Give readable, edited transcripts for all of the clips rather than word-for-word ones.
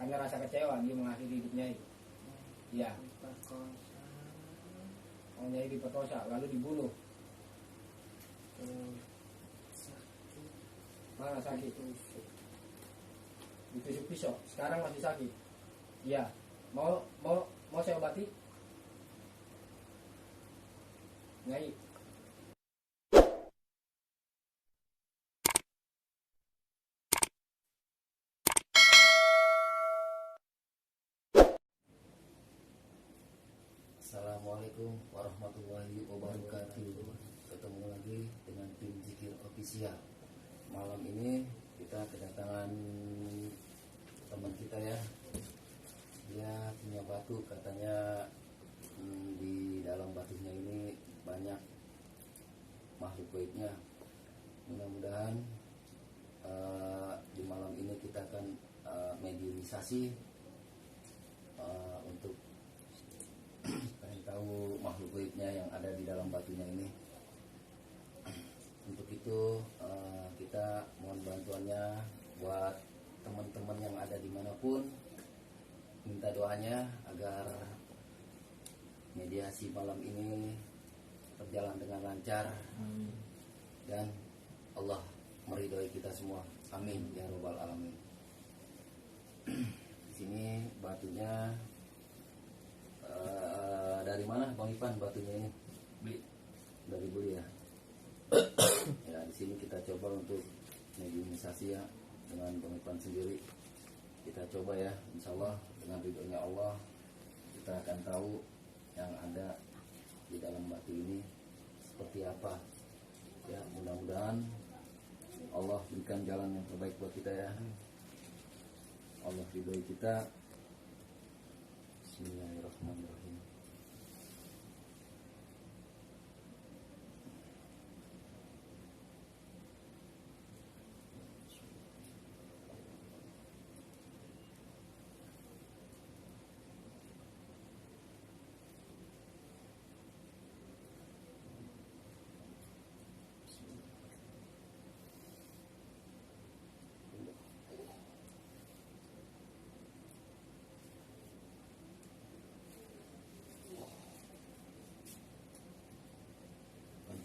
karena rasa kecewa dia mengakhiri hidupnya itu. Iya. Maunya diperkosa lalu dibunuh. Mana sakit? Ditusuk pisau. Sekarang masih sakit. Iya. Mau saya obati? Nyai. Assalamualaikum warahmatullahi wabarakatuh. Ketemu lagi dengan tim Zikir Official. Malam ini kita kedatangan teman kita ya. Dia punya batu, katanya di dalam batunya ini banyak makhluk gaibnya. Mudah-mudahan di malam ini kita akan mediumisasi untuk pengen tahu makhluk gaibnya yang ada di dalam batunya ini. Untuk itu kita mohon bantuannya buat teman-teman yang ada dimanapun. Minta doanya agar mediasi malam ini berjalan dengan lancar. Amin. Dan Allah meridhoi kita semua. Amin ya robbal alamin. Di sini batunya dari mana Bang Ipan batunya ini? Dari beli ya. Ya di sini kita coba untuk mediumisasi ya dengan Bang Ipan sendiri. Kita coba ya, insya Allah dengan ridhonya Allah kita akan tahu yang ada di dalam batu ini seperti apa. Ya mudah-mudahan Allah berikan jalan yang terbaik buat kita ya. Allah ridhoi kita. Bismillahirrahmanirrahim.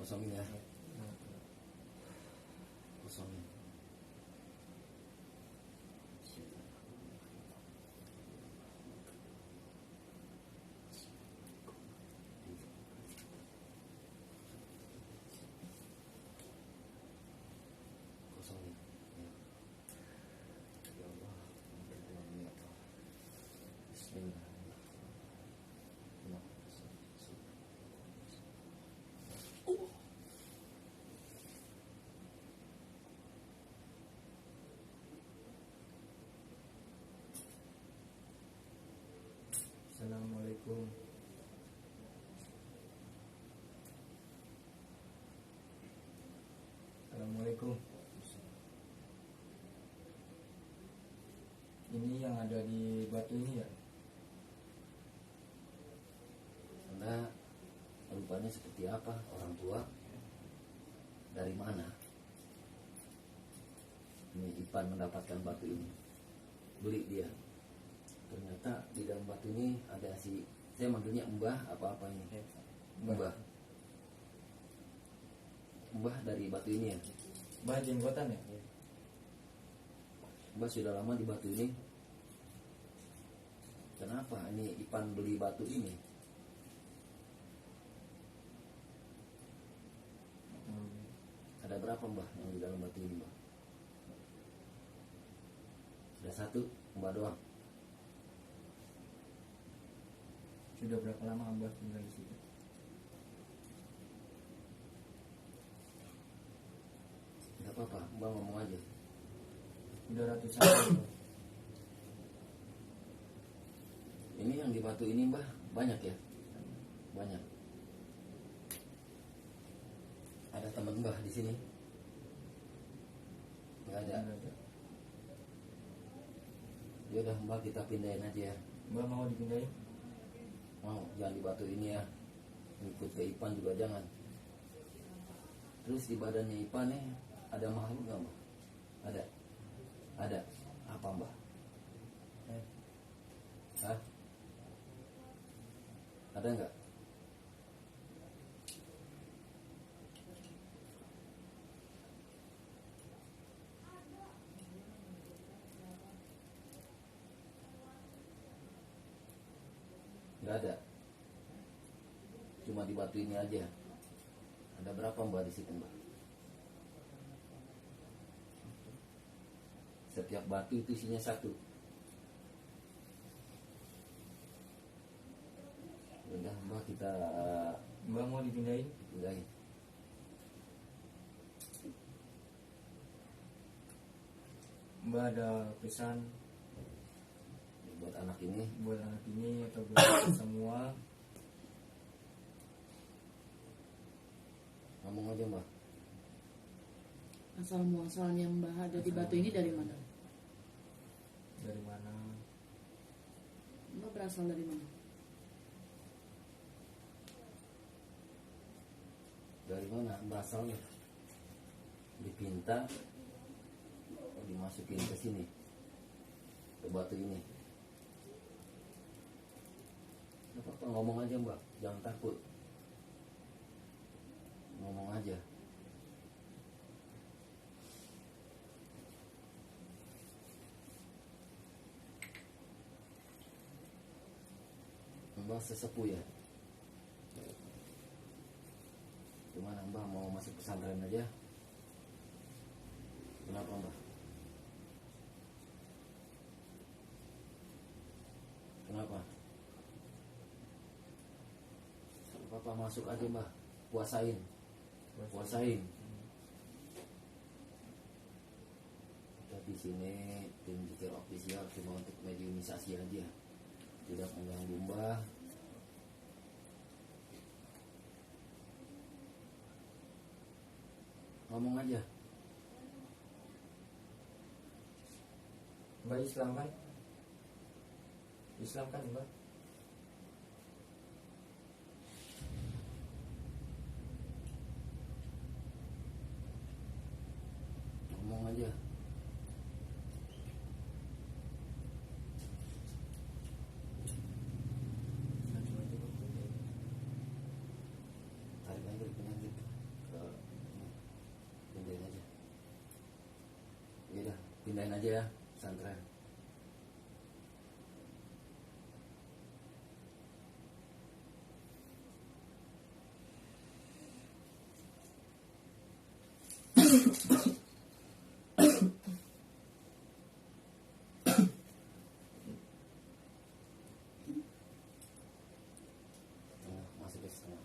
Kosongin ya. Kosongin. Kosongin. Ya Allah, Bismillah. Assalamualaikum. Assalamualaikum. Ini yang ada di batu ini ya? Anda rupanya seperti apa? Orang tua? Dari mana? Ini Ipan mendapatkan batu ini. Beli dia. Ternyata di dalam batu ini ada saya manggilnya Mbah apa-apa ini. Mbah. Mbah dari batu ini ya. Mbah jenggotan ya? Mbah sudah lama di batu ini. Kenapa ini Ipan beli batu ini? Ada berapa Mbah yang di dalam batu ini Mbah? Ada satu Mbah doang. Sudah berapa lama Mbah tinggal di situ? Tidak apa-apa, Mbah ngomong aja. Sudah ratusan tahun. Ini yang di batu ini Mbah banyak ya? Banyak. Ada teman Mbah di sini? Nggak ada. Ya udah Mbah kita pindahin aja ya. Mbah mau dipindahin? Mau, jangan di batu ini ya. Ikut ke Ipan juga jangan. Terus di badannya Ipan nih ada makhluk nggak Mbah? Ada. Ada. Apa Mbah? Hah? Ada nggak? Nggak ada. Cuma di batu ini aja. Ada berapa Mbak di situ Mbak? Setiap batu itu isinya satu. Udah Mbak, kita Mbak mau dipindahin? pindahin. Mbak ada pesan Buat anak ini. buat anak ini atau buat kita semua? Ngomong aja Mbak. Asal muasalnya Mbah ada di batu ini dari mana? Dari mana? Mbah berasal dari mana? Dari mana Mbak asalnya? Dipinta, dimasukin ke sini, ke batu ini. Gak apa-apa, ngomong aja Mbak, jangan takut. Ngomong aja. Mbak sesepuh ya? Gimana Mbak, mau masuk pesantren aja? Kenapa Mbak? Kenapa? Kalau Papa masuk aja Mbak, puasain. Kita di sini tim Zikir Official cuma untuk mediumisasi aja, tidak mengganggu Mbak. Ngomong aja. Mbak Islam kan? Islam kan Mbak? Ngomong aja. Tarik aja penyakit ke pindahin aja. Ya udah, pindahin aja ya pesantren. Masuk ke setengah.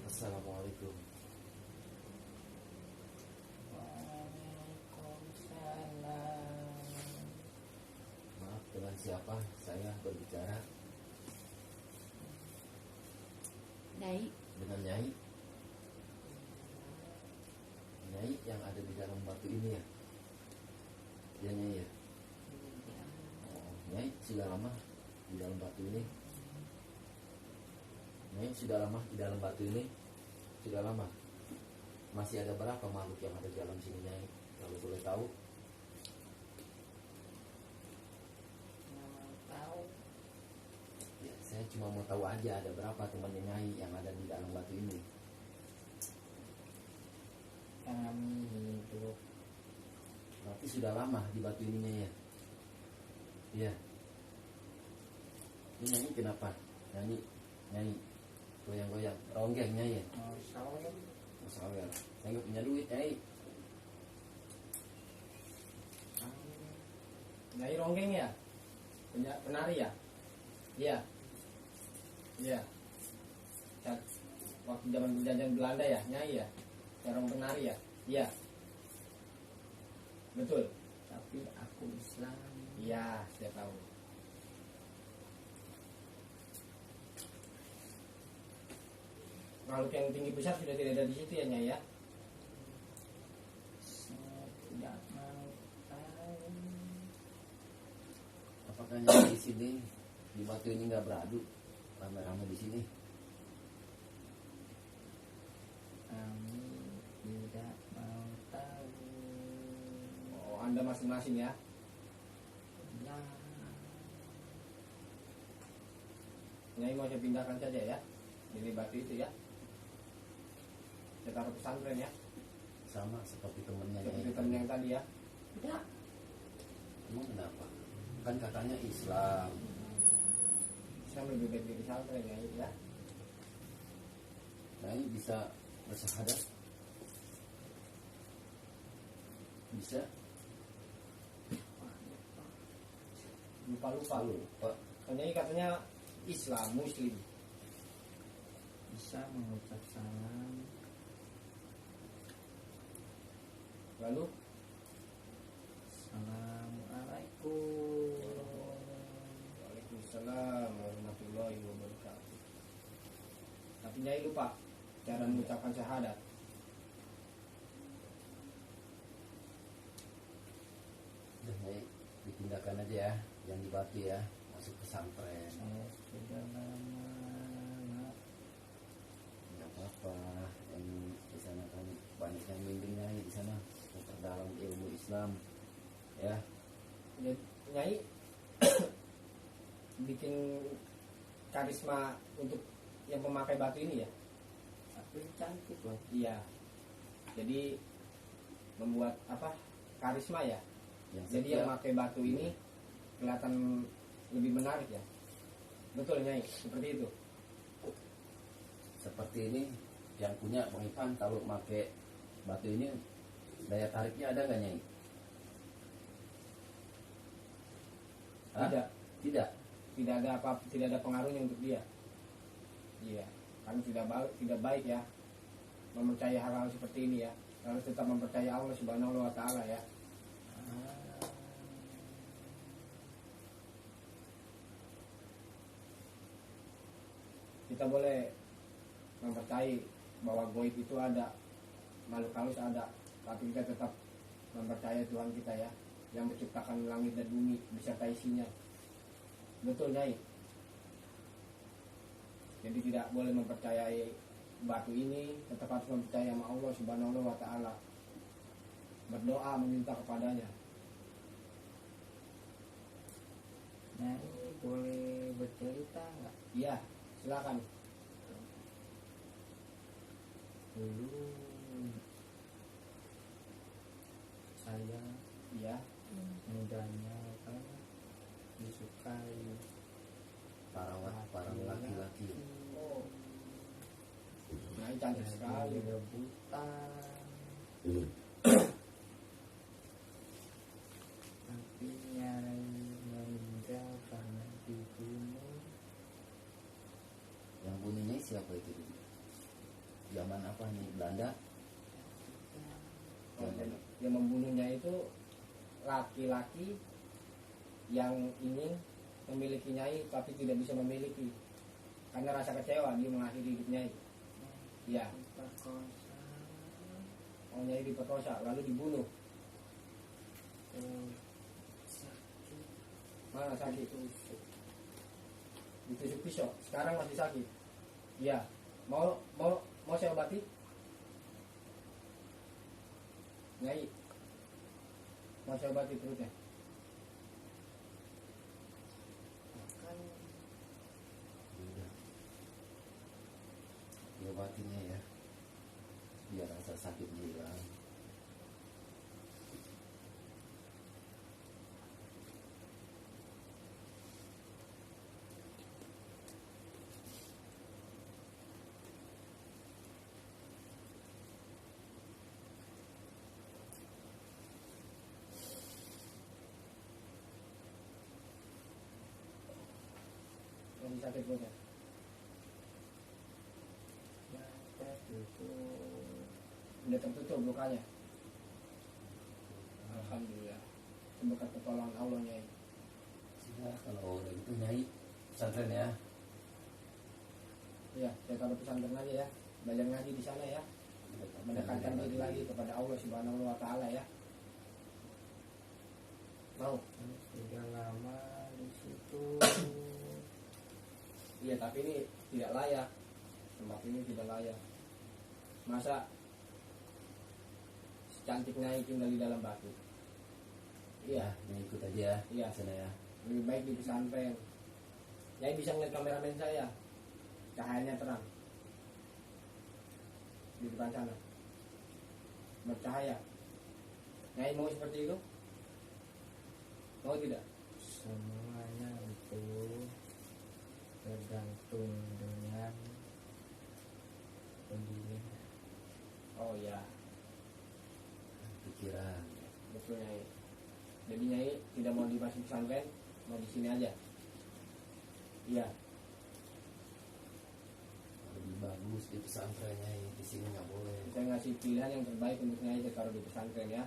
Assalamualaikum. Maaf, dengan siapa saya berbicara? Nyai, Dengan Nyai. Nyai yang ada di dalam batu ini ya? Ya Nyai ya? Oh, Nyai sudah lama di dalam batu ini? Nyai sudah lama di dalam batu ini? Sudah lama? Masih ada berapa makhluk yang ada di dalam sini Nyai? Kalau boleh tahu? Ya, saya cuma mau tahu aja ada berapa temannya Nyai yang ada di dalam batu ini. Kami hidup. Berarti sudah lama di batu ininya ya? Iya. Ini Nyai kenapa? Nyanyi goyang-goyang, ronggeng Nyai ya? Masalah. Saya nggak punya duit Nyai. Nyai ronggeng ya? Penari ya? Iya. Iya. waktu zaman penjajahan Belanda ya, Nyai ya, seorang penari ya, iya, betul, Tapi aku Islam. iya, saya tahu. Makhluk yang tinggi besar sudah tidak ada di situ ya, Nyai ya. Saya tidak mau tahu. Apakah yang di sini di batu ini nggak beradu rame-rame di sini? Kami tidak mau tahu. Oh, Anda masing-masing ya. Ya, Nyai mau saya pindahkan saja ya, ini batu itu ya. Saya taruh pesantren ya, Sama seperti temennya seperti Nyai. teman yang tadi ya. tidak. Emang kenapa? Kan katanya Islam. Saya lebih baik di pesantren ya, ya. Nyai bisa bersyahadat? Bisa? Lupa-lupa. Lupa. Nyai katanya Islam, Muslim. Bisa mengucap salam. Lalu Assalamualaikum. Waalaikumsalam warahmatullahi wabarakatuh. Tapi Nyai lupa cara mengucapkan syahadat. Udah Nyai dipindahkan aja ya, yang di batu ya, masuk pesantren. Saya sudah lama Nggak apa-apa, yang di sana kan banyak yang bimbing Nyai di sana, memperdalam ilmu Islam, ya. Jadi, Nyai bikin karisma untuk yang pemakai batu ini ya. tapi cantik loh. Iya. Jadi membuat apa? Karisma ya. Yang Jadi yang pakai batu ini kelihatan lebih menarik ya. Betul Nyai, seperti itu. seperti ini yang punya Bang Ipan, kalau pakai batu ini daya tariknya ada nggak Nyai? Hah? Tidak, Tidak. tidak ada apa, tidak ada pengaruhnya untuk dia. Iya, kan tidak baik ya mempercayai hal-hal seperti ini ya. Harus tetap mempercayai Allah Subhanahu wa taala ya. Kita boleh mempercayai bahwa goib itu ada, makhluk halus ada, tapi kita tetap mempercayai Tuhan kita ya, yang menciptakan langit dan bumi beserta isinya. Betul Nyai. Jadi tidak boleh mempercayai batu ini, tetap harus mempercayai sama Allah Subhanahu wa taala. Berdoa meminta kepadanya. Nyai boleh bercerita nggak? Iya, silakan. Dulu saya Iya. mudanya kan disukai Para laki-laki. Oh. Nyai cantik sekali. rebutan. Tapi Nyai meninggal karena dibunuh. Yang bunuhnya siapa itu? Zaman apa nih? Belanda? Oh, jadi yang membunuhnya itu laki-laki yang ingin memiliki Nyai tapi tidak bisa memiliki karena rasa kecewa dia mengakhiri hidup Nyai. Iya. Diperkosa. Oh, Nyai diperkosa lalu dibunuh. Sakit. Mana sakit? Ditusuk. Ditusuk pisau. Sekarang masih sakit. Iya. Mau saya obati? Nyai. Mau saya obati perutnya? Kan Udah. Diobatinya ya, biar rasa sakitnya hilang. Masih sakit perutnya. tertutup. Udah tertutup lukanya. Alhamdulillah. Itu berkat pertolongan Allah Nyai. Sudah, kalau udah gitu Nyai pesantren ya. Iya, saya taruh pesantren aja ya. Belajar ngaji di sana ya. Mendekatkan diri lagi kepada Allah Subhanahu wa taala ya. Mau? Sudah lama di situ. Iya, tapi ini tidak layak. Tempat ini tidak layak. Masa cantik Nyai tinggal di dalam batu? Iya, Nyai ikut aja ya. Iya. Sana ya. lebih baik di pesantren. Nyai bisa ngeliat kameramen saya, cahayanya terang di depan sana, bercahaya. Nyai mau seperti itu? Mau tidak? Semuanya itu tergantung dengan pembelian. Oh ya, Pikiran. betul Nyai. Jadi Nyai tidak mau di masjid pesantren, mau di sini aja. Iya, Lebih bagus di pesantren Nyai. Di sini nggak boleh. saya ngasih pilihan yang terbaik untuk Nyai, saya taruh di pesantren ya.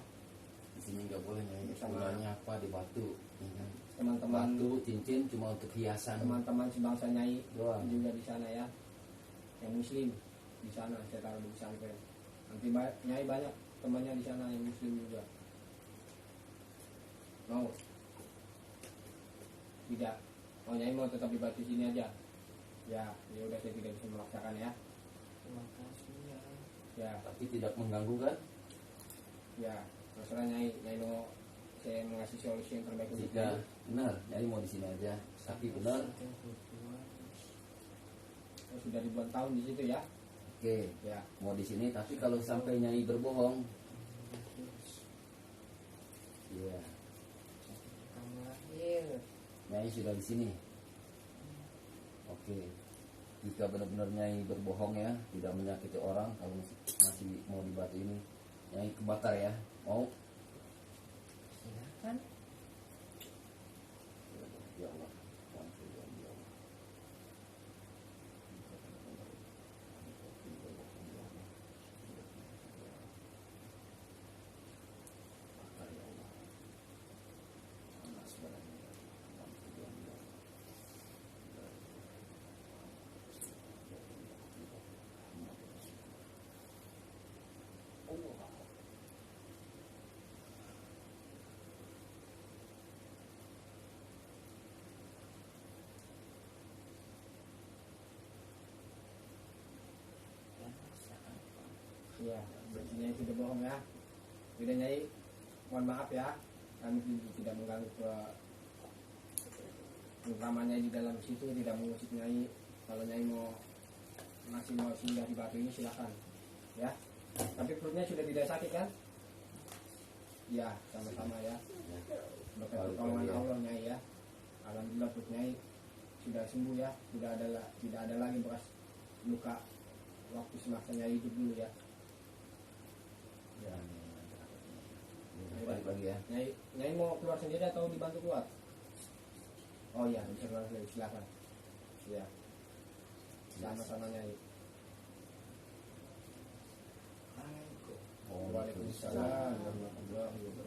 Di sini nggak boleh Nyai. Sama. Gunanya apa di batu? Ya kan? Teman-teman Batu cincin cuma untuk hiasan teman-teman sebangsa Nyai doang. juga di sana ya, yang muslim di sana saya taruh di pesantren. Nanti Nyai banyak temannya di sana yang muslim juga. Mau? Tidak. Oh Nyai mau tetap di batu sini aja? Ya, ya udah saya tidak bisa memaksakan ya. Terima kasih ya. Ya, Tapi tidak mengganggu kan? ya. Masalah Nyai mau saya mengasih solusi yang terbaik untuk Jika Nyai. benar Nyai mau di sini aja. Tapi benar, Sudah berbuat. Oh, sudah ribuan tahun di situ ya. oke, Ya, mau di sini. Tapi kalau sampai Nyai berbohong, iya, Kamu lahir. Nyai sudah di sini. Oke. Jika benar-benar Nyai berbohong ya, tidak menyakiti orang, kalau masih mau di batu ini, Nyai kebakar ya. Mau? Silakan. Ya Allah. Ampun, ya Allah. Bakar ya Allah. Panas badannya. Ampun, ya Allah. Allah. iya. Berarti Nyai tidak bohong ya. Tidak Nyai, mohon maaf ya. Kami tidak mengganggu ke utamanya di dalam situ, tidak mengusik Nyai. Kalau Nyai masih mau singgah di batu ini silakan ya. Tapi perutnya sudah tidak sakit kan? Ya, sama-sama ya. Berkat pertolongan Allah Nyai ya. Alhamdulillah perut Nyai sudah sembuh ya. Tidak ada lagi bekas luka waktu semasa Nyai hidup dulu ya. Ya, balik lagi ya. Nyai mau keluar sendiri atau dibantu keluar? Oh iya, bisa keluar sendiri, silakan. Ya, sama-sama Nyai. Assalamualaikum. Waalaikumsalam warahmatullahi wabarakatuh.